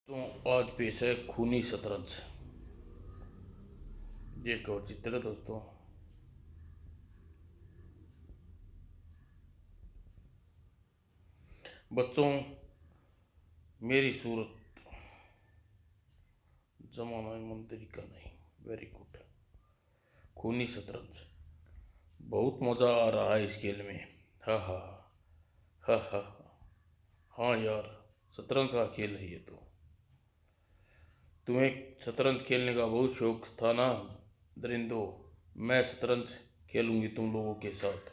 तो आज पेश है खूनी शतरंज। ये एक और चित्र है दोस्तों। बच्चों, मेरी सूरत जमाना मंदिर का नहीं। Very good. खूनी शतरंज, बहुत मजा आ रहा है इस खेल में। हा हा हा हा। हाँ यार, शतरंज का खेल है ये तो। तुम्हें शतरंज खेलने का बहुत शौक था ना दरिंदो। मैं शतरंज खेलूंगी तुम लोगों के साथ।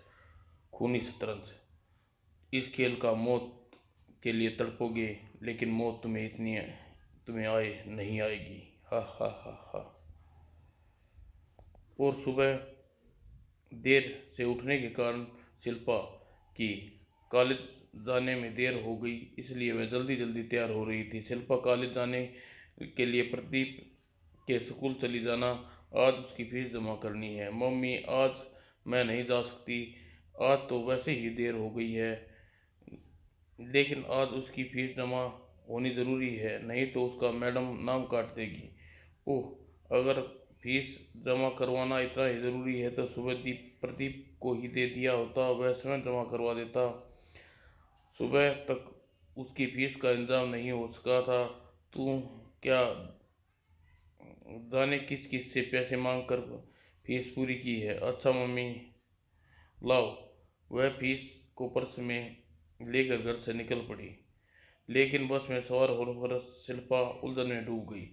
खूनी शतरंज। इस खेल का मौत के लिए तड़पोगे, लेकिन मौत तुम्हें आए नहीं आएगी। हा हा हा हा। और सुबह देर से उठने के कारण शिल्पा की कॉलेज जाने में देर हो गई, इसलिए वह जल्दी जल्दी तैयार हो रही थी। शिल्पा कॉलेज जाने के लिए प्रदीप के स्कूल चली जाना। आज उसकी फीस जमा करनी है। मम्मी, आज मैं नहीं जा सकती। आज तो वैसे ही देर हो गई है, लेकिन आज उसकी फीस जमा होनी ज़रूरी है, नहीं तो उसका मैडम नाम काट देगी। ओह, अगर फीस जमा करवाना इतना ही ज़रूरी है तो सुबह प्रदीप को ही दे दिया होता, वह स्वयं जमा करवा देता। सुबह तक उसकी फीस का इंतजाम नहीं हो सका था। तू क्या जाने किस किस से पैसे मांग कर फीस पूरी की है। अच्छा मम्मी, लाओ। वह फीस को पर्स में लेकर घर से निकल पड़ी, लेकिन बस में सवार होकर शिल्पा उलझन में डूब गई।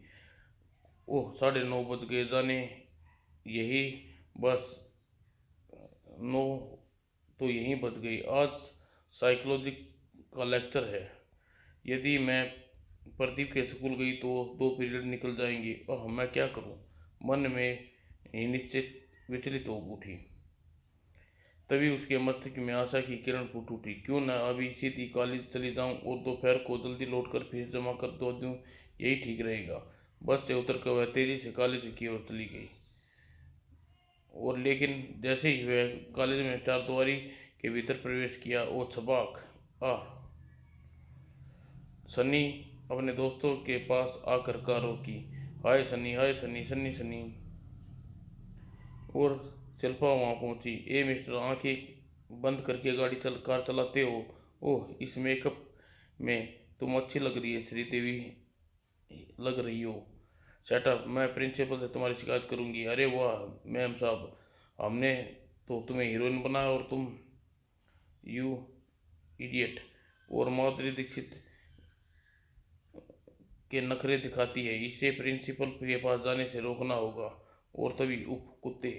ओह, 9:30 बज गए। जाने यही बस 9 तो यहीं बज गई। आज साइकोलॉजी का लेक्चर है। यदि मैं प्रदीप के स्कूल गई तो 2 पीरियड निकल जाएंगे। ओह, मैं क्या करूं। मन में ही निश्चित विचलित हो उठी। तभी उसके मस्तिष्क में आशा की किरण फूट उठी। क्यों न अभी सीधी कॉलेज चली जाऊं और दोपहर को जल्दी लौटकर फीस जमा कर दो दूं, यही ठीक रहेगा। बस से उतरकर वह तेजी से कॉलेज की ओर चली गई। और लेकिन जैसे ही वह कॉलेज में चारदीवारी के भीतर प्रवेश किया, वो छबाक आ सनी अपने दोस्तों के पास आकर कार रोकी। हाय सनी, हाय सनी, सनी सनी। और शिल्पा वहां पहुंची। ए मिस्टर, आंखें बंद करके कार चलाते हो। ओह, इस मेकअप में तुम अच्छी लग रही है श्रीदेवी लग रही हो। सेटअप, मैं प्रिंसिपल से तुम्हारी शिकायत करूंगी। अरे वाह मैम साहब, हमने तो तुम्हें हीरोइन बनाया और तुम यू इडियट। और माधुरी दीक्षित के नखरे दिखाती है, इसे प्रिंसिपल के पास जाने से रोकना होगा। और तभी उफ कुत्ते।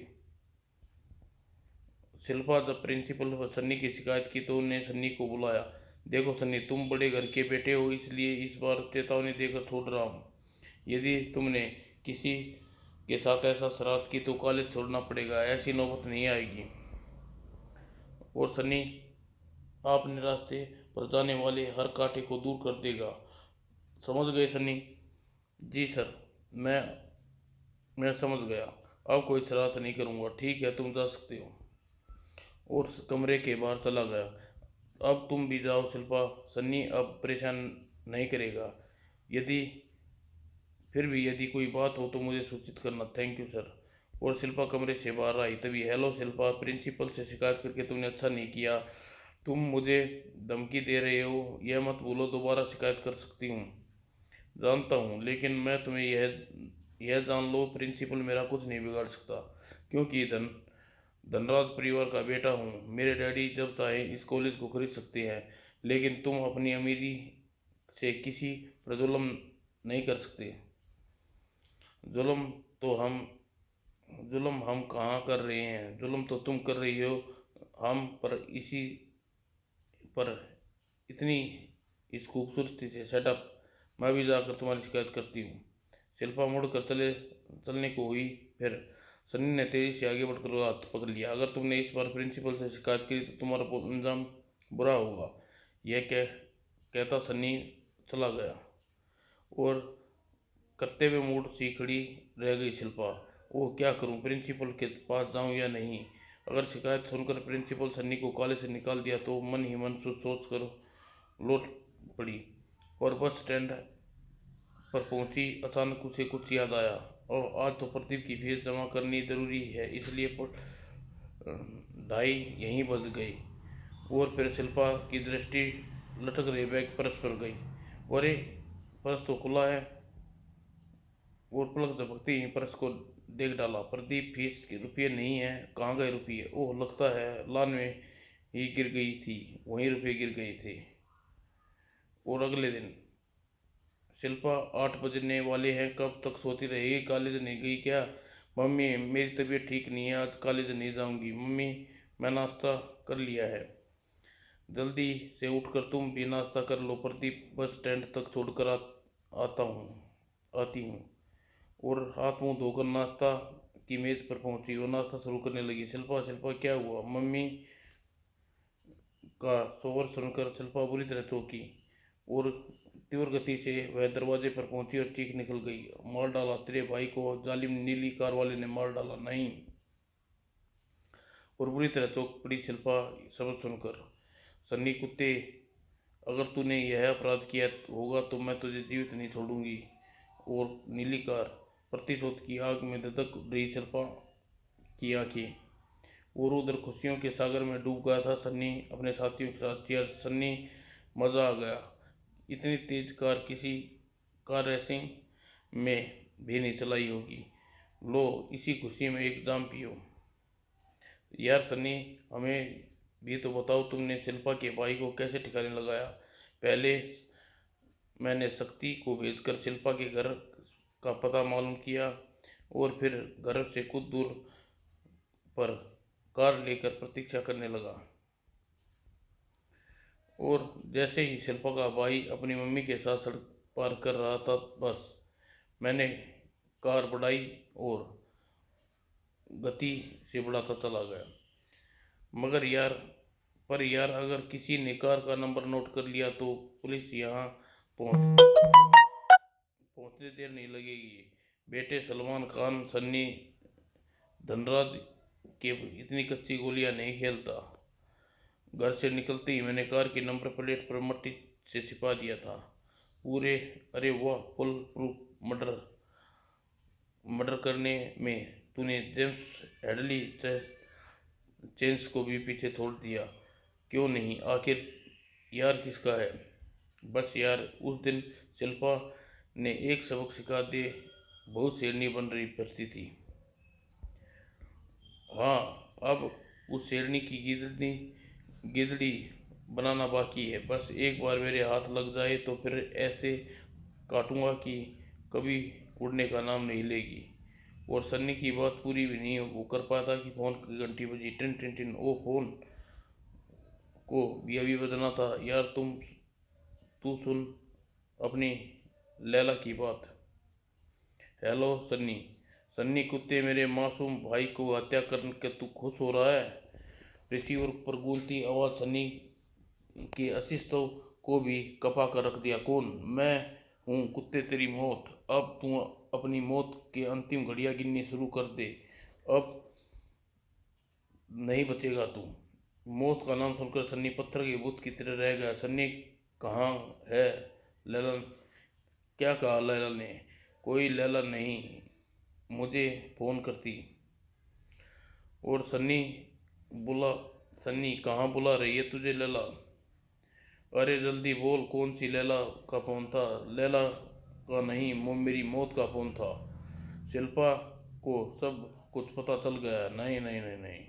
शिल्पा जब प्रिंसिपल सन्नी की शिकायत की तो उन्हें सन्नी को बुलाया। देखो सन्नी, तुम बड़े घर के बेटे हो, इसलिए इस बार चेतावनी देकर छोड़ रहा हूँ। यदि तुमने किसी के साथ ऐसा शरारत की तो कॉलेज छोड़ना पड़ेगा। ऐसी नौबत नहीं आएगी। और सन्नी अपने रास्ते पर जाने वाले हर कांटे को दूर कर देगा। समझ गए सन्नी? जी सर, मैं समझ गया। अब कोई शरारत नहीं करूँगा। ठीक है, तुम जा सकते हो। और कमरे के बाहर चला गया। अब तुम भी जाओ शिल्पा, सन्नी अब परेशान नहीं करेगा। यदि फिर भी यदि कोई बात हो तो मुझे सूचित करना। Thank you sir. और शिल्पा कमरे से बाहर आई। तभी, हेलो शिल्पा, प्रिंसिपल से शिकायत करके तुमने अच्छा नहीं किया। तुम मुझे धमकी दे रहे हो, यह मत भूलो। दोबारा शिकायत कर सकती हूँ। जानता हूँ, लेकिन मैं तुम्हें यह जान लो, प्रिंसिपल मेरा कुछ नहीं बिगाड़ सकता, क्योंकि धनराज परिवार का बेटा हूँ। मेरे डैडी जब चाहे इस कॉलेज को खरीद सकते हैं, लेकिन तुम अपनी अमीरी से किसी पर जुल्म नहीं कर सकते। जुल्म तो हम जुल्म हम कहाँ कर रहे हैं? जुल्म तो तुम कर रही हो हम पर। इसी पर इतनी इस खूबसूरती से सेटअप, मैं भी जाकर तुम्हारी शिकायत करती हूँ। शिल्पा मुड़कर चलने को हुई। फिर सन्नी ने तेजी से आगे बढ़कर हाथ पकड़ लिया। अगर तुमने इस बार प्रिंसिपल से शिकायत की तो तुम्हारा अंजाम बुरा होगा। यह कहता सन्नी चला गया। और कर्तव्य मूड सी खड़ी रह गई शिल्पा। ओह, क्या करूं, प्रिंसिपल के पास जाऊं या नहीं? अगर शिकायत सुनकर प्रिंसिपल सन्नी को कॉलेज से निकाल दिया तो मन ही मन सोच कर लौट पड़ी और बस स्टैंड पर पहुंची, अचानक उसे कुछ याद आया। और आज तो प्रदीप की फीस जमा करनी जरूरी है, इसलिए ढाई यहीं बज गई। और फिर शिल्पा की दृष्टि लटक रहे बैग पर्स पर गई। अरे, पर्स तो खुला है। और पलक झपकते ही पर्स को देख डाला। प्रदीप, फीस के रुपये नहीं है। कहाँ गए रुपये? ओह, लगता है लान में ही गिर गई थी, वहीं रुपये गिर गए थे। और अगले दिन, शिल्पा, 8 बजने वाले हैं, कब तक सोती रहेगी? कॉलेज नहीं गई क्या? मम्मी, मेरी तबीयत ठीक नहीं है, आज कॉलेज नहीं जाऊंगी। मम्मी, मैं नाश्ता कर लिया है। जल्दी से उठकर तुम भी नाश्ता कर लो। प्रदीप, बस स्टैंड तक छोड़कर आता हूँ आती हूँ। और हाथ मुंह धोकर नाश्ता की मेज पर पहुंची और नाश्ता शुरू करने लगी। शिल्पा, शिल्पा, क्या हुआ? मम्मी का शोर सुनकर शिल्पा बुरी तरह चौंकी। और तीव्र गति से वह दरवाजे पर पहुंची और चीख निकल गई। मार डाला तेरे भाई को, जालिम नीली कार वाले ने मार डाला। नहीं। और बुरी तरह चौंक पड़ी शिल्पा शब्द सुनकर। सन्नी कुत्ते, अगर तूने यह अपराध किया होगा तो मैं तुझे जीवित नहीं छोड़ूंगी। और नीली कार, प्रतिशोध की आग में धधक रही शिल्पा की आंखें। और उधर खुशियों के सागर में डूब गया था सन्नी अपने साथियों के साथ। चीयर सन्नी, मज़ा आ गया। इतनी तेज कार किसी कार रेसिंग में भी नहीं चलाई होगी। लो, इसी खुशी में एक जाम पियो। यार सन्नी, हमें भी तो बताओ, तुमने शिल्पा के भाई को कैसे ठिकाने लगाया? पहले मैंने शक्ति को भेजकर शिल्पा के घर का पता मालूम किया, और फिर घर से कुछ दूर पर कार लेकर प्रतीक्षा करने लगा। और जैसे ही शिल्पा का भाई अपनी मम्मी के साथ सड़क पार कर रहा था, बस मैंने कार बढ़ाई और गति से बढ़ाता चला गया। मगर यार, पर यार, अगर किसी ने कार का नंबर नोट कर लिया तो पुलिस यहाँ पहुँचने देर नहीं लगेगी। बेटे सलमान खान, सन्नी धनराज के इतनी कच्ची गोलियां नहीं खेलता। घर से निकलते ही मैंने कार की नंबर प्लेट पर मट्टी से छिपा दिया था। पूरे, अरे वाह, फुल प्रूफ मर्डर। मर्डर करने में तूने जेम्स हेडली चेंस को भी पीछे छोड़ दिया क्यों नहीं? आखिर यार किसका है? बस यार, उस दिन शिल्पा ने एक सबक सिखा दे, बहुत शेरनी बन रही फिरती थी। हाँ, अब उस शेरनी की गिदड़ी बनाना बाकी है। बस एक बार मेरे हाथ लग जाए तो फिर ऐसे काटूंगा कि कभी उड़ने का नाम नहीं लेगी। और सन्नी की बात पूरी भी नहीं वो कर पाता कि फोन की घंटी बजी। टिन टिन टिन। ओ, फोन को भी अभी बजना था। यार, तू सुन अपनी लैला की बात। हेलो सन्नी। सन्नी कुत्ते, मेरे मासूम भाई को हत्या करके तू खुश हो रहा है? रिसीवर पर गूंजती आवाज सन्नी के अस्तित्व को भी कपा कर रख दिया। कौन? मैं हूँ कुत्ते, तेरी मौत। अब तू अपनी मौत के अंतिम घड़ियां गिननी शुरू कर दे। अब नहीं बचेगा तू। मौत का नाम सुनकर सन्नी पत्थर के भूत की तरह रह गया। सन्नी, कहाँ है लैला? क्या कहा लैला ने? कोई लैला नहीं, मुझे फोन करती। और सन्नी बुला सन्नी, कहाँ बुला रही है तुझे लैला? अरे जल्दी बोल, कौन सी लैला का फोन था? लैला का नहीं, मेरी मौत का फोन था। शिल्पा को सब कुछ पता चल गया। नहीं नहीं नहीं नहीं।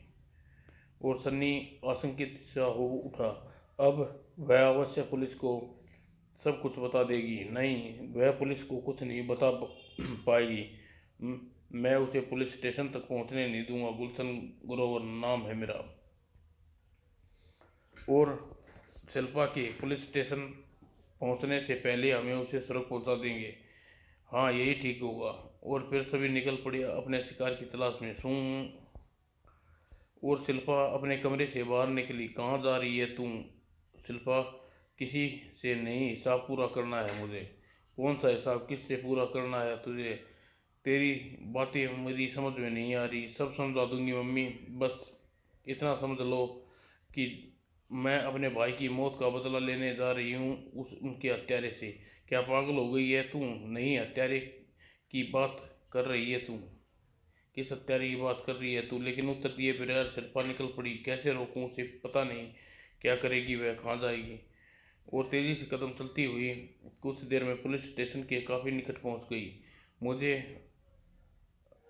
और सन्नी आशंकित सा हो उठा। अब वह अवश्य पुलिस को सब कुछ बता देगी। नहीं, वह पुलिस को कुछ नहीं बता पाएगी। मैं उसे पुलिस स्टेशन तक पहुंचने नहीं दूंगा। गुलशन ग्रोवर नाम है मेरा। और शिल्पा के पुलिस स्टेशन पहुंचने से पहले हमें उसे सड़क पहुंचा देंगे। हाँ, यही ठीक होगा। और फिर सभी निकल पड़े अपने शिकार की तलाश में। सूं। और शिल्पा अपने कमरे से बाहर निकली। कहाँ जा रही है तुम? शिल्पा, किसी से नहीं, हिसाब पूरा करना है मुझे। कौन सा हिसाब? किस से पूरा करना है तुझे? तेरी बातें मेरी समझ में नहीं आ रही। सब समझा दूंगी मम्मी, बस इतना समझ लो कि मैं अपने भाई की मौत का बदला लेने जा रही हूँ उनके हत्यारे से। क्या पागल हो गई है तू? नहीं, हत्यारे की बात कर रही है तू? किस हत्यारे की बात कर रही है तू? लेकिन उत्तर दिए बगैर शिल्पा निकल पड़ी। कैसे रोकूं उसे? पता नहीं क्या करेगी वह, कहाँ जाएगी। और तेजी से कदम चलती हुई कुछ देर में पुलिस स्टेशन के काफी निकट पहुंच गई। मुझे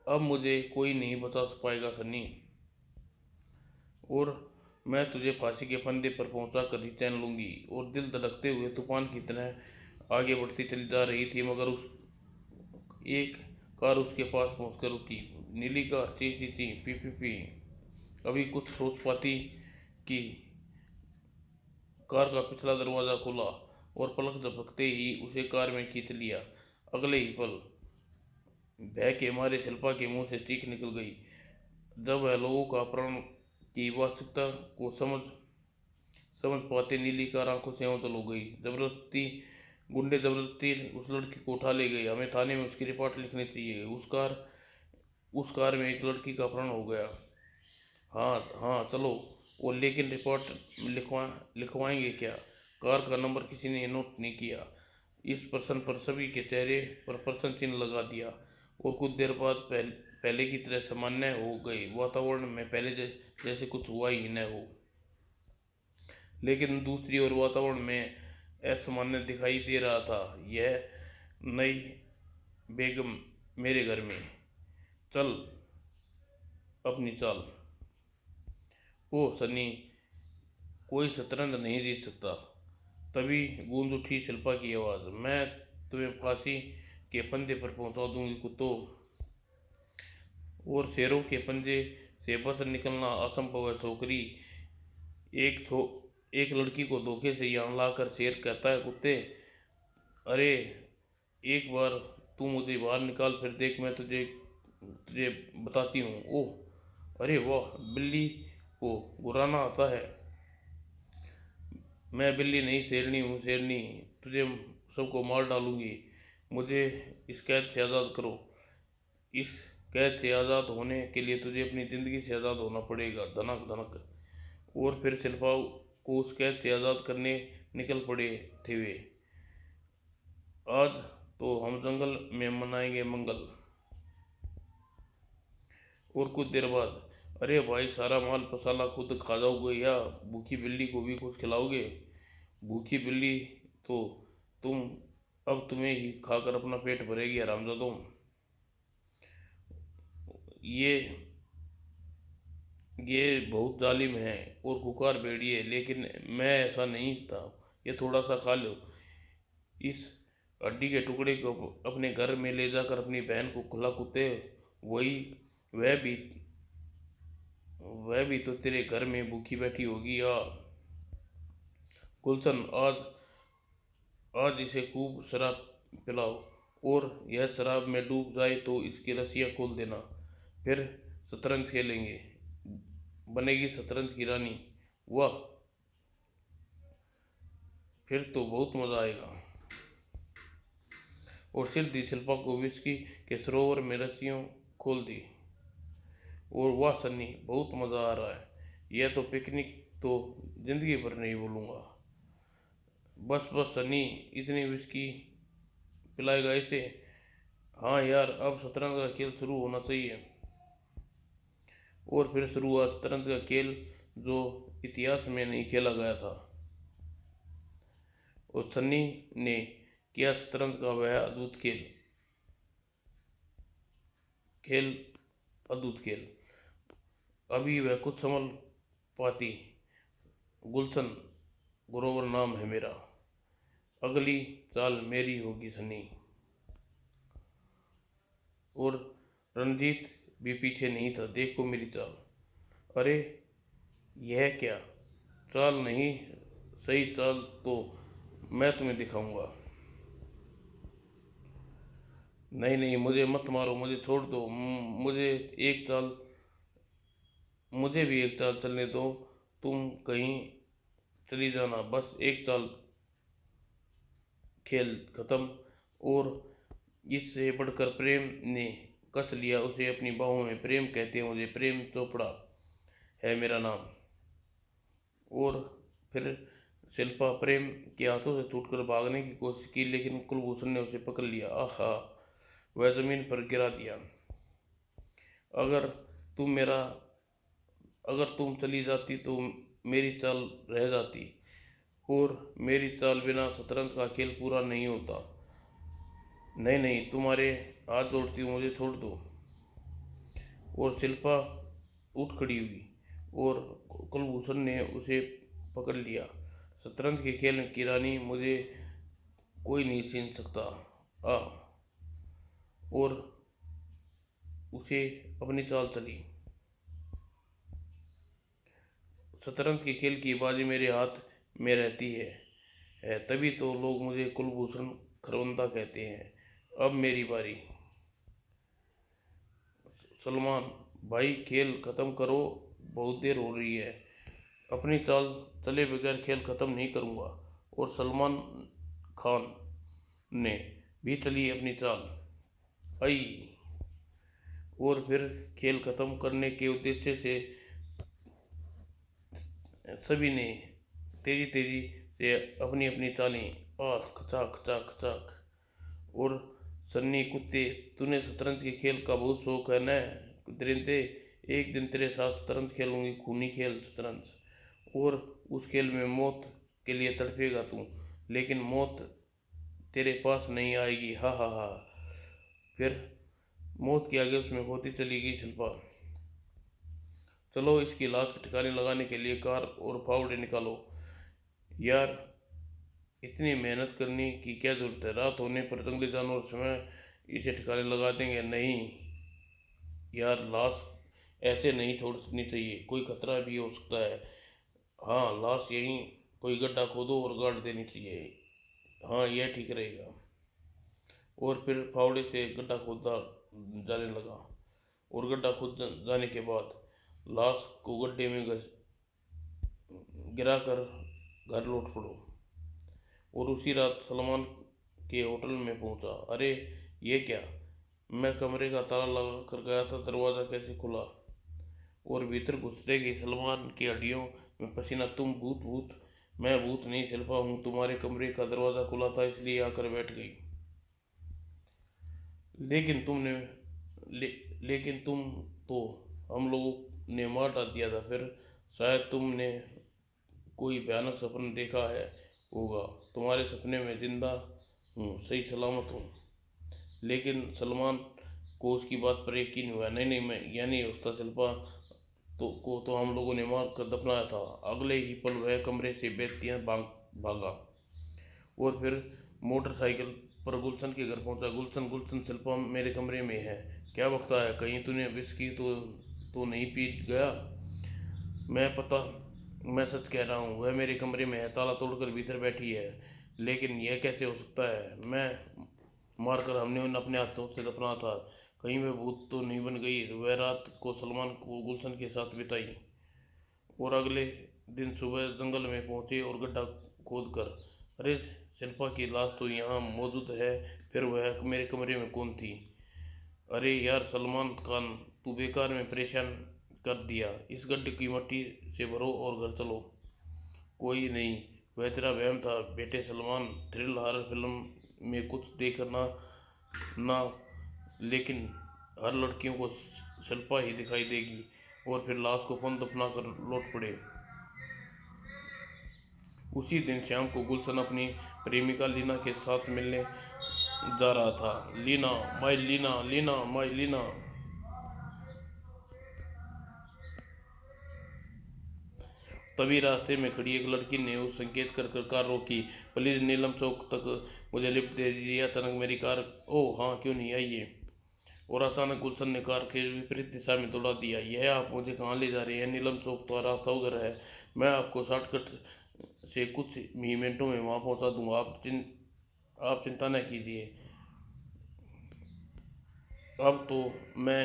अब मुझे कोई नहीं बचा पाएगा सन्नी, और मैं तुझे फांसी के फंदे पर पहुंचा कर ही चैन लूंगी। और दिल धड़कते हुए तूफान की तरह आगे बढ़ती चली जा रही थी, मगर उस एक कार उसके पास पहुंचकर रुकी। नीली कार, ची ची ची, पी पी पी। अभी कुछ सोच पाती कि कार का पिछला दरवाजा खुला और पलक झपकते ही उसे कार में खींच लिया। अगले ही पल भय के मारे शिल्पा के मुंह से चीख निकल गई। जब वह लोगों का प्राण की वास्तविकता को समझ समझ पाते नीली कार आंखों से ओझल हो गई। गुंडे जबरदस्ती उस लड़की को उठा ले गए। हमें थाने में उसकी रिपोर्ट लिखनी चाहिए। उस कार में एक लड़की का अपहरण हो गया। हाँ हाँ चलो। वो लेकिन रिपोर्ट लिखवाएंगे क्या? कार का नंबर किसी ने नोट नहीं किया। इस प्रश्न पर सभी के चेहरे पर प्रश्न चिन्ह लगा दिया। और कुछ देर बाद पहले की तरह सामान्य हो गई। वातावरण में पहले जैसे कुछ हुआ ही न हो। लेकिन दूसरी ओर वातावरण में असामान्य दिखाई दे रहा था। यह नई बेगम मेरे घर में, चल अपनी चाल। ओ सनी, कोई शतरंज नहीं जीत सकता। तभी गूंज उठी शिल्पा की आवाज। मैं तुम्हें फांसी के फंदे पर पहुंचा दूंगी कुत्तों। और शेरों के पंजे से बच निकलना असंभव है छोकरी। एक थो एक लड़की को धोखे से यहाँ लाकर शेर कहता है कुत्ते। अरे एक बार तू मुझे बाहर निकाल, फिर देख मैं तुझे तुझे बताती हूँ। ओह अरे वाह, बिल्ली को गुर्राना आता है। मैं बिल्ली नहीं शेरनी हूँ शेरनी। तुझे सबको मार डालूंगी। मुझे इस कैद से आज़ाद करो। इस कैद से आज़ाद होने के लिए तुझे अपनी ज़िंदगी से आज़ाद होना पड़ेगा। धनक धनक। और फिर शिल्पा को उस कैद से आज़ाद करने निकल पड़े थे वे। आज तो हम जंगल में मनाएंगे मंगल। और कुछ देर बाद, अरे भाई सारा माल मसाला खुद खा जाओगे या भूखी बिल्ली को भी कुछ खिलाओगे? भूखी बिल्ली तो तुम, अब तुम्हें ही खाकर अपना पेट भरेगी हरामजादों। ये ये बहुत जालिम है और खुकार भेड़िए, लेकिन मैं ऐसा नहीं था। ये थोड़ा सा खा लो। इस हड्डी के टुकड़े को अपने घर में ले जाकर अपनी बहन को खिला कुत्ते। वही वह भी वह भी तो तेरे घर में भूखी बैठी होगी। या गुलशन, आज आज इसे खूब शराब पिलाओ, और यह शराब में डूब जाए तो इसकी रस्सियां खोल देना। फिर शतरंज खेलेंगे। बनेगी शतरंज की रानी। वाह, फिर तो बहुत मजा आएगा। और सिद्धि शिल्पा को विस्की के सरोवर में रस्सियों खोल दी। और वाह सन्नी, बहुत मजा आ रहा है। यह तो पिकनिक तो जिंदगी भर नहीं भूलूंगा। बस बस सनी, इतनी विस्की पिलाएगा इसे? हाँ यार, अब शतरंज का खेल शुरू होना चाहिए। और फिर शुरू हुआ शतरंज का खेल, जो इतिहास में नहीं खेला गया था। और सन्नी ने किया शतरंज का वह अद्भुत खेल खेल अद्भुत खेल। अभी वह कुछ समझ पाती। गुलशन ग्रोवर नाम है मेरा। अगली चाल मेरी होगी सनी। और रणजीत भी पीछे नहीं था। देखो मेरी चाल। अरे यह क्या चाल? नहीं, सही चाल तो मैं तुम्हें दिखाऊंगा। नहीं नहीं, मुझे मत मारो, मुझे छोड़ दो। एक चाल मुझे भी एक चाल चलने दो। तुम कहीं चली जाना, बस एक चाल, खेल खत्म। और इससे बढ़कर प्रेम ने कस लिया उसे अपनी बाहों में। प्रेम कहते हैं मुझे, प्रेम चोपड़ा है मेरा नाम। और फिर शिल्पा प्रेम के हाथों से छूटकर भागने की कोशिश की, लेकिन कुलभूषण ने उसे पकड़ लिया। आहा, वह जमीन पर गिरा दिया। अगर तुम मेरा अगर तुम चली जाती तो मेरी चाल रह जाती, और मेरी चाल बिना शतरंज का खेल पूरा नहीं होता। नहीं नहीं, तुम्हारे हाथ जोड़ती हूँ, मुझे छोड़ दो। और शिल्पा उठ खड़ी हुई और कुलभूषण ने उसे पकड़ लिया। शतरंज के खेल की रानी मुझे कोई नहीं छीन सकता। आ और उसे अपनी चाल चली। शतरंज के खेल की बाजी मेरे हाथ में रहती है तभी तो लोग मुझे कुलभूषण खरवंदा कहते हैं। अब मेरी बारी। सलमान भाई, खेल खत्म करो, बहुत देर हो रही है। अपनी चाल चले बगैर खेल खत्म नहीं करूंगा। और सलमान खान ने भी चली अपनी चाल। आई। और फिर खेल खत्म करने के उद्देश्य से सभी ने तेजी तेजी से अपनी अपनी चालें, खचाक खचाक खचाक। और सन्नी कुत्ते, तूने शतरंज के खेल का बहुत शौक है न दरिंदे। एक दिन तेरे साथ शतरंज खेलूंगी, खूनी खेल शतरंज। और उस खेल में मौत के लिए तड़पेगा तू, लेकिन मौत तेरे पास नहीं आएगी। हा हा हा। फिर मौत के आगे उसमें होती चली गई शिल्पा। चलो, इसकी लाश के ठिकाने लगाने के लिए कार और फावड़े निकालो। यार, इतनी मेहनत करने की क्या जरूरत है? रात होने पर जंगली जानवर समय इसे ठिकाने लगा देंगे। नहीं यार, लाश ऐसे नहीं छोड़ सकनी चाहिए, कोई खतरा भी हो सकता है। हाँ, लाश यहीं कोई गड्ढा खोदो और गाड़ देनी चाहिए। हाँ, यह ठीक रहेगा। और फिर फावड़े से गड्ढा खोदा जाने लगा। और गड्ढा खोद जाने के बाद लाश को गड्ढे में गिरा कर घर लौट पड़ो। और उसी रात सलमान के होटल में पहुंचा। अरे ये क्या, मैं कमरे का ताला लगा कर गया था, दरवाज़ा कैसे खुला? और भीतर घुसते ही सलमान की हड्डियों में पसीना। तुम भूत? भूत? मैं भूत नहीं शिल्पा हूँ, तुम्हारे कमरे का दरवाज़ा खुला था इसलिए आकर बैठ गई। लेकिन तुमने ले, लेकिन तुम तो हम लोगों ने मार डाल दिया था। फिर शायद तुमने कोई भयानक सपना देखा है होगा। तुम्हारे सपने में जिंदा हूँ, सही सलामत हूँ। लेकिन सलमान को उसकी बात पर यकीन हुआ। नहीं नहीं, मैं यह नहीं हो सकता। शिल्पा तो हम लोगों ने मार कर दफनाया था। अगले ही पल वह कमरे से बेतियां भागा। और फिर मोटरसाइकिल पर गुलशन के घर पहुंचा। गुलशन गुलशन, शिल्पा मेरे कमरे में है। क्या बकता है? कहीं तूने विस्की तो नहीं पी गया? मैं सच कह रहा हूँ, वह मेरे कमरे में है, ताला तोड़कर भीतर बैठी है। लेकिन यह कैसे हो सकता है? मैं मारकर हमने उन्हें अपने हाथों से दफना था। कहीं वह भूत तो नहीं बन गई? वह रात को सलमान को गुलशन के साथ बिताई। और अगले दिन सुबह जंगल में पहुंचे और गड्ढा खोद कर, अरे शिल्पा की लाश तो यहाँ मौजूद है। फिर वह मेरे कमरे में कौन थी? अरे यार सलमान खान, तू बेकार में परेशान कर दिया। इस गड्ढे की मिट्टी से भरो और घर चलो। कोई नहीं, वह तेरा वहम था बेटे सलमान। थ्रिल हॉरर फिल्म में कुछ देखना ना, लेकिन हर लड़कियों को शिल्पा ही दिखाई देगी। और फिर लाश को कौन दफना कर लौट पड़े। उसी दिन शाम को गुलशन अपनी प्रेमिका लीना के साथ मिलने जा रहा था। Leena, my Leena, Leena my Leena. तभी रास्ते में खड़ी एक लड़की ने उस संकेत कर कर कार रोकी। प्लीज नीलम चौक तक मुझे लिफ्ट दे दीजिए। अचानक मेरी कार, ओह हाँ क्यों नहीं, आइए। और अचानक गुलशन ने कार के विपरीत दिशा में दौड़ा दिया। यह आप मुझे कहाँ ले जा रहे हैं? नीलम चौक तो रास्ता उधर है। मैं आपको शॉर्टकट से कुछ ही मिनटों में वहाँ पहुँचा दूंगा। आप चिंता न कीजिए। अब तो मैं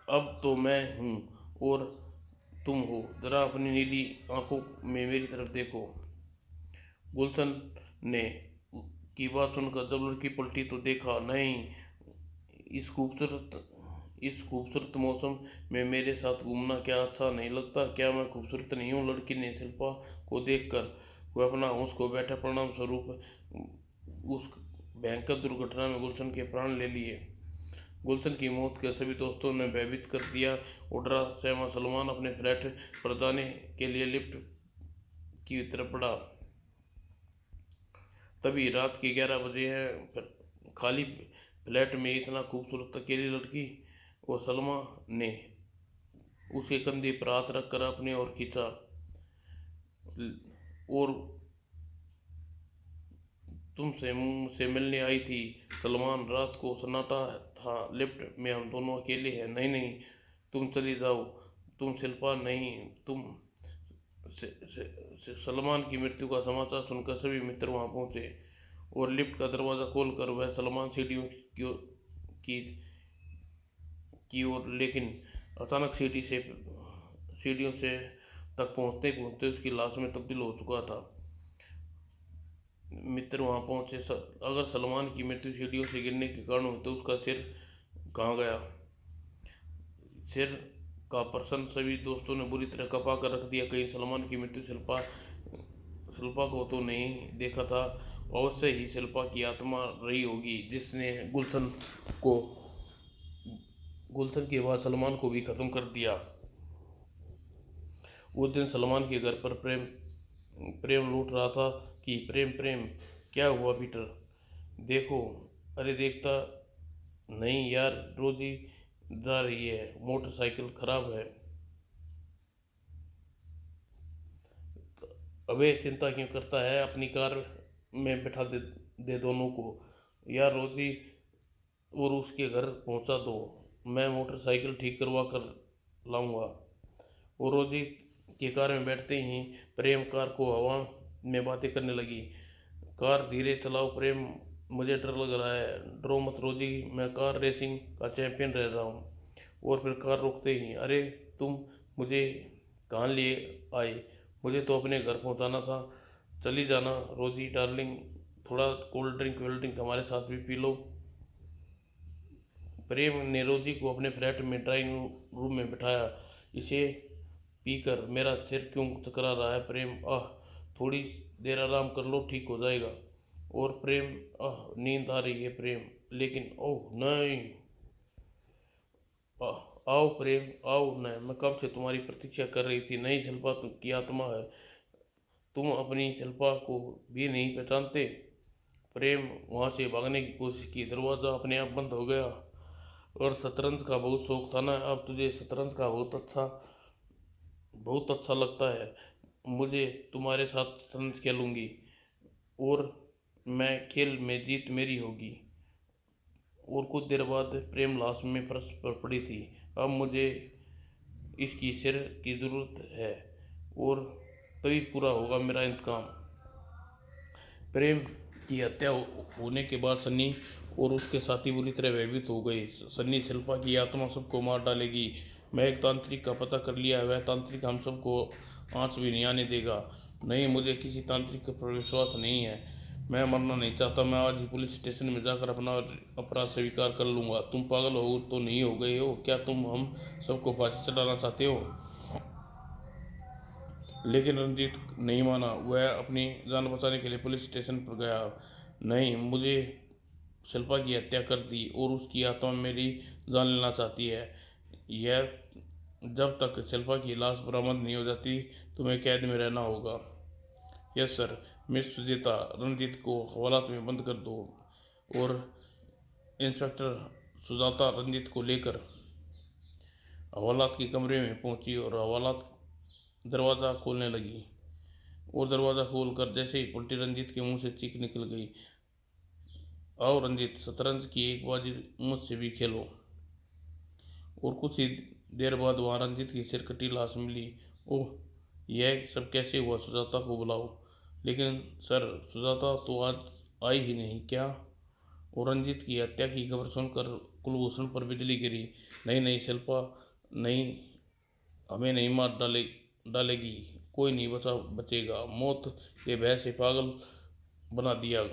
अब तो मैं हूँ और तुम हो। जरा अपनी नीली आंखों में मेरी तरफ देखो। गुलशन ने की बात सुनकर जब लड़की पलटी तो देखा, नहीं, इस खूबसूरत इस खूबसूरत मौसम में मेरे साथ घूमना क्या अच्छा नहीं लगता? क्या मैं खूबसूरत नहीं हूँ? लड़की ने शिल्पा को देखकर वह अपना होश खो बैठा। परिणाम स्वरूप उस भयंकर दुर्घटना में गुलशन के प्राण ले लिए। गुलशन की मौत के सभी दोस्तों ने भयभीत कर दिया। और डरा सहमा सलमान अपने फ्लैट पर जाने के लिए लिफ्ट की तरफ बढ़ा। तभी रात के 11 बजे हैं। खाली फ्लैट में इतना खूबसूरत अकेली लड़की। और सलमा ने उसके कंधे पर हाथ रखकर अपने ओर खींचा। और तुमसे मुझसे मिलने आई थी सलमान। रात को सन्नाटा था। लिफ्ट में हम दोनों अकेले हैं। नहीं नहीं, तुम चली जाओ। तुम शिल्पा नहीं, तुम सलमान की मृत्यु का समाचार सुनकर सभी मित्र वहां पहुंचे। और लिफ्ट का दरवाजा खोलकर वह सलमान सीढ़ियों की की ओर, लेकिन अचानक सीढ़ियों से तक पहुंचते पहुंचते उसकी लाश में तब्दील हो चुका था। मित्र वहां पहुंचे। अगर सलमान की मृत्यु सीढ़ियों से गिरने के कारण हुई तो उसका सिर कहाँ गया? सिर का प्रश्न सभी दोस्तों ने बुरी तरह कपा कर रख दिया। कहीं सलमान की मृत्यु शिल्पा शिल्पा को तो नहीं देखा था? अवश्य ही शिल्पा की आत्मा रही होगी जिसने को गुलशन के बाद सलमान को भी खत्म कर दिया। उस दिन सलमान के घर पर प्रेम प्रेम लूट रहा था कि प्रेम प्रेम। क्या हुआ पीटर? देखो। अरे देखता नहीं यार, रोजी जा रही है, मोटरसाइकिल खराब है। अबे चिंता क्यों करता है? अपनी कार में बैठा दे दोनों को। यार रोजी और उसके घर पहुंचा दो। मैं मोटरसाइकिल ठीक करवा कर लाऊंगा। और रोजी की कार में बैठते ही प्रेम कार को हवा में बातें करने लगी। कार धीरे चलाओ प्रेम, मुझे डर लग रहा है। डरो मत रोजी, मैं कार रेसिंग का चैंपियन रह रहा हूँ। और फिर कार रोकते ही, अरे तुम मुझे कहाँ ले आए? मुझे तो अपने घर पहुँचाना था। चली जाना रोजी डार्लिंग, थोड़ा कोल्ड ड्रिंक वेल्ड ड्रिंक हमारे साथ भी पी लो। प्रेम ने रोजी को अपने फ्लैट में ड्राइंग रूम में बिठाया। इसे पीकर मेरा सिर क्यों चकरा रहा है प्रेम? आह, थोड़ी देर आराम कर लो, ठीक हो जाएगा। और प्रेम, आह नींद आ रही है प्रेम, लेकिन ओह नहीं। आओ प्रेम आओ न, मैं कब से तुम्हारी प्रतीक्षा कर रही थी। नहीं शिल्पा की आत्मा है। तुम अपनी शिल्पा को भी नहीं पहचानते? प्रेम वहां से भागने की कोशिश की। दरवाजा अपने आप बंद हो गया। और शतरंज का बहुत शौक था ना? अब तुझे शतरंज का बहुत अच्छा लगता है। मुझे तुम्हारे साथ शतरंज खेलूंगी और मैं खेल में जीत मेरी होगी। और कुछ देर बाद प्रेम लाश में फर्श पर पड़ी थी। अब मुझे इसकी सिर की ज़रूरत है और तभी पूरा होगा मेरा इंतकाम। प्रेम की हत्या होने के बाद सन्नी और उसके साथी बुरी तरह भयभीत हो गए। सन्नी शिल्पा की आत्मा सबको मार डालेगी। मैं एक तांत्रिक का पता कर लिया है, वह तांत्रिक हम सबको आँच भी नहीं आने देगा। नहीं, मुझे किसी तांत्रिक पर विश्वास नहीं है। मैं मरना नहीं चाहता। मैं आज ही पुलिस स्टेशन में जाकर अपना अपराध स्वीकार कर लूँगा। तुम पागल हो तो नहीं हो गए हो? क्या तुम हम सबको फांसी चढ़ाना चाहते हो? लेकिन रंजीत नहीं माना। वह अपनी जान बचाने के लिए पुलिस स्टेशन पर गया। नहीं, मुझे शिल्पा की हत्या कर दी और उसकी आत्मा मेरी जान लेना चाहती है। यह जब तक शिल्पा की लाश बरामद नहीं हो जाती तुम्हें कैद में रहना होगा। Yes sir. Miss Sujita, Ranjit को हवालात में बंद कर दो। और इंस्पेक्टर सुजाता रंजीत को लेकर हवालात के कमरे में पहुंची और हवालात दरवाज़ा खोलने लगी। और दरवाज़ा खोलकर जैसे ही पलटी, रंजीत के मुंह से चीख निकल गई। आओ रंजीत, शतरंज की एक बाजी मुझसे भी खेलो। और कुछ ही देर बाद वहाँ रंजीत की सिर कटी लाश मिली। ओह, यह सब कैसे हुआ? सुजाता को बुलाओ। लेकिन सर, सुजाता तो आज आई ही नहीं क्या? और रंजीत की हत्या की खबर सुनकर कुलभूषण पर बिजली गिरी। नहीं नहीं शिल्पा नहीं, हमें नहीं मार डालेगी। कोई नहीं बचेगा। मौत के भय से पागल बना दिया।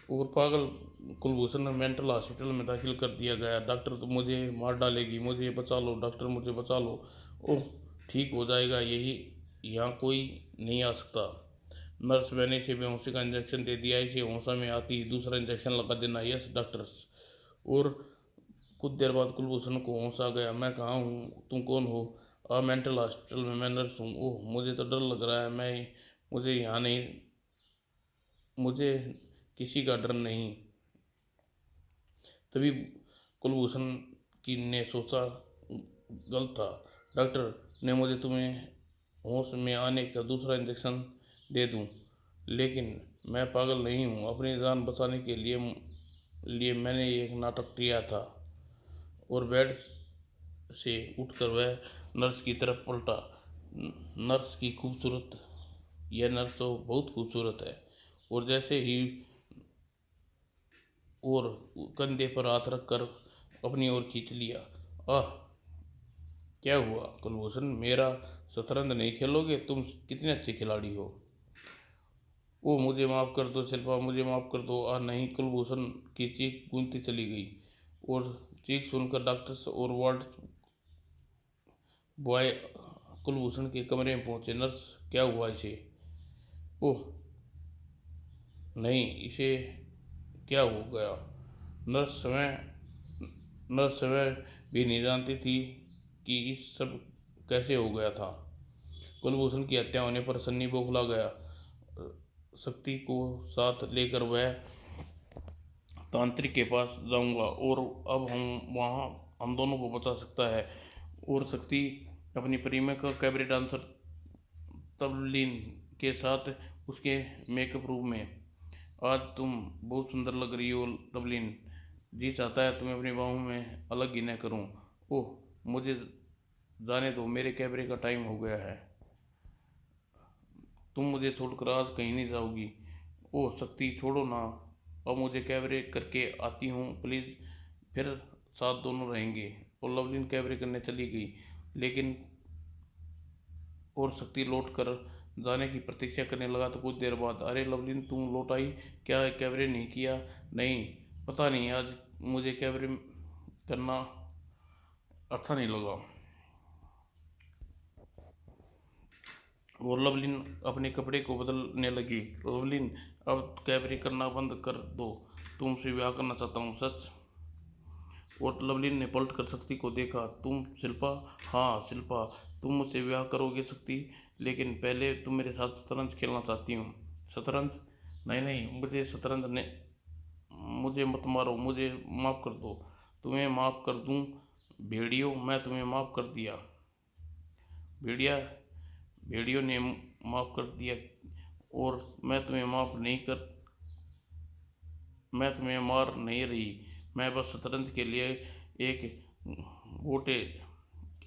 और पागल कुलभूषण मेंटल हॉस्पिटल में दाखिल कर दिया गया। डॉक्टर तो मुझे मार डालेगी, मुझे बचा लो डॉक्टर, मुझे बचा लो। ओह, ठीक हो जाएगा, यही यहाँ कोई नहीं आ सकता। नर्स, मैंने इसे बेहोशी का इंजेक्शन दे दिया, इसे होशा में आती ही दूसरा इंजेक्शन लगा देना। Yes doctors. और कुछ देर बाद कुलभूषण को होश आ गया। मैं कहाँ हूँ, तुम कौन हो? मेंटल हॉस्पिटल में मैं नर्स हूँ। ओह, मुझे तो डर लग रहा है। मुझे यहाँ नहीं, मुझे किसी का डर नहीं। तभी कुलभूषण की ने सोचा गलत था। डॉक्टर ने मुझे तुम्हें होश में आने का दूसरा इंजेक्शन दे दूं, लेकिन मैं पागल नहीं हूँ। अपनी जान बचाने के लिए मैंने एक नाटक किया था। और बेड से उठकर वह नर्स की तरफ पलटा। नर्स की खूबसूरत, यह नर्स तो बहुत खूबसूरत है। और जैसे ही और कंधे पर हाथ रखकर अपनी ओर खींच लिया। आह, क्या हुआ कुलभूषण, मेरा शतरंज नहीं खेलोगे? तुम कितने अच्छे खिलाड़ी हो। ओ, मुझे माफ़ कर दो शिल्पा, मुझे माफ़ कर दो। नहीं, कुलभूषण की चीख गूंजती चली गई। और चीख सुनकर डॉक्टर्स और वार्ड बॉय कुलभूषण के कमरे में पहुंचे। नर्स, क्या हुआ इसे? ओह नहीं, इसे क्या हो गया? नर्स समय नर्स समय भी नहीं जानती थी कि इस सब कैसे हो गया था। कुलभूषण की हत्या होने पर सन्नी बौखला गया। शक्ति को साथ लेकर वह तांत्रिक के पास जाऊंगा और अब हम दोनों को बचा सकता है। और शक्ति अपनी प्रेमिका कैबरे डांसर तबलीन के साथ उसके मेकअप रूम में। आज तुम बहुत सुंदर लग रही हो तबलीन, जी चाहता है तुम्हें अपनी बाहों में अलग ही न करूं। ओह, मुझे जाने दो, मेरे कैबरे का टाइम हो गया है। तुम मुझे छोड़कर आज कहीं नहीं जाओगी। ओह शक्ति, छोड़ो ना, अब मुझे कैबरे करके आती हूँ प्लीज़, फिर साथ दोनों रहेंगे। और लवलीन कैबरे करने चली गई। लेकिन और शक्ति लौट कर जाने की प्रतीक्षा करने लगा तो कुछ देर बाद, अरे लवलीन, तुम लौट आई? क्या कैबरे नहीं किया? नहीं, पता नहीं, आज मुझे कैबरे करना अच्छा नहीं लगा। और लवलीन अपने कपड़े को बदलने लगी। लवलीन, अब कैबरे करना बंद कर दो, तुमसे ब्याह करना चाहता हूँ, सच। और लवलीन ने पलट कर शक्ति को देखा। तुम शिल्पा? हाँ शिल्पा, तुम मुझसे ब्याह करोगे शक्ति? लेकिन पहले तुम मेरे साथ शतरंज खेलना चाहती हूँ। शतरंज? नहीं नहीं, मुझे शतरंज ने, मुझे मत मारो, मुझे माफ़ कर दो। तुम्हें माफ़ कर दूँ भेड़ियों, मैं तुम्हें माफ़ कर दिया। भेड़िया भेड़ियों ने माफ़ कर दिया। और मैं तुम्हें मार नहीं रही, मैं बस शतरंज के लिए एक गोटे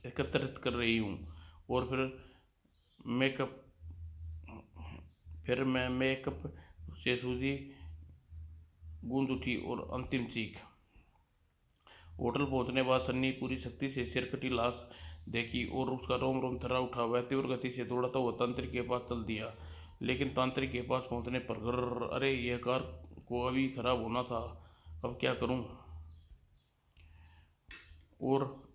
एकत्रित कर रही हूँ। और मेकअप फिर मैं मेकअप से सूजी गूंज उठी। और अंतिम चीख। होटल पहुंचने बाद सन्नी पूरी शक्ति से सिरकटी लाश देखी और उसका रोम रोम थर्रा उठा। वह तीव्र गति से दौड़ता हुआ तांत्रिक के पास चल दिया। लेकिन तांत्रिक के पास पहुंचने पर घर, अरे यह कार को अभी खराब होना था, अब क्या करूं? और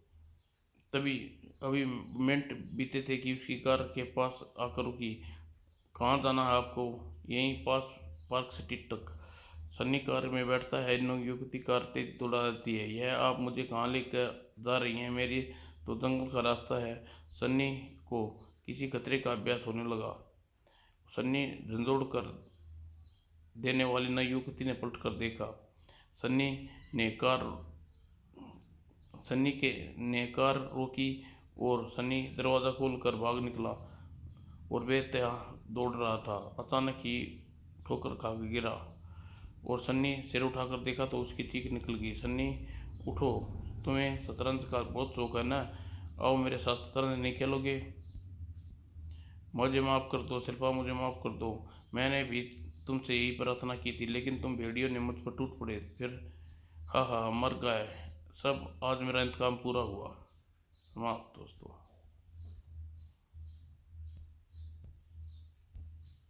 तभी अभी मिनट बीते थे कि उसकी कार के पास आकर रुकी। कहाँ जाना है आपको? यहीं पास, पार्क स्ट्रीट तक। सन्नी कार में बैठता है। युवती कार तेज दौड़ा देती है। यह आप मुझे कहाँ लेकर जा रही हैं? मेरी तो जंगल का रास्ता है। सन्नी को किसी खतरे का अभ्यास होने लगा। सन्नी झंझोड़ कर देने वाली नई युवती ने पलट कर देखा। सन्नी ने कार सन्नी के ने कार रोकी और सन्नी दरवाज़ा खोलकर भाग निकला और बेतहा दौड़ रहा था। अचानक ही ठोकर खा गिरा और सन्नी सिर उठाकर देखा तो उसकी चीख निकल गई। सन्नी, उठो, तुम्हें शतरंज का बहुत शौक है ना? आओ मेरे साथ शतरंज नहीं खेलोगे? मुझे माफ़ कर दो शिल्पा, मुझे माफ़ कर दो। मैंने भी तुमसे यही प्रार्थना की थी, लेकिन तुम भेड़ियों ने मुझ पर टूट पड़े। फिर हाँ हाँ, मर गए सब। आज मेरा इंतकाम पूरा हुआ। समाप्त दोस्तों।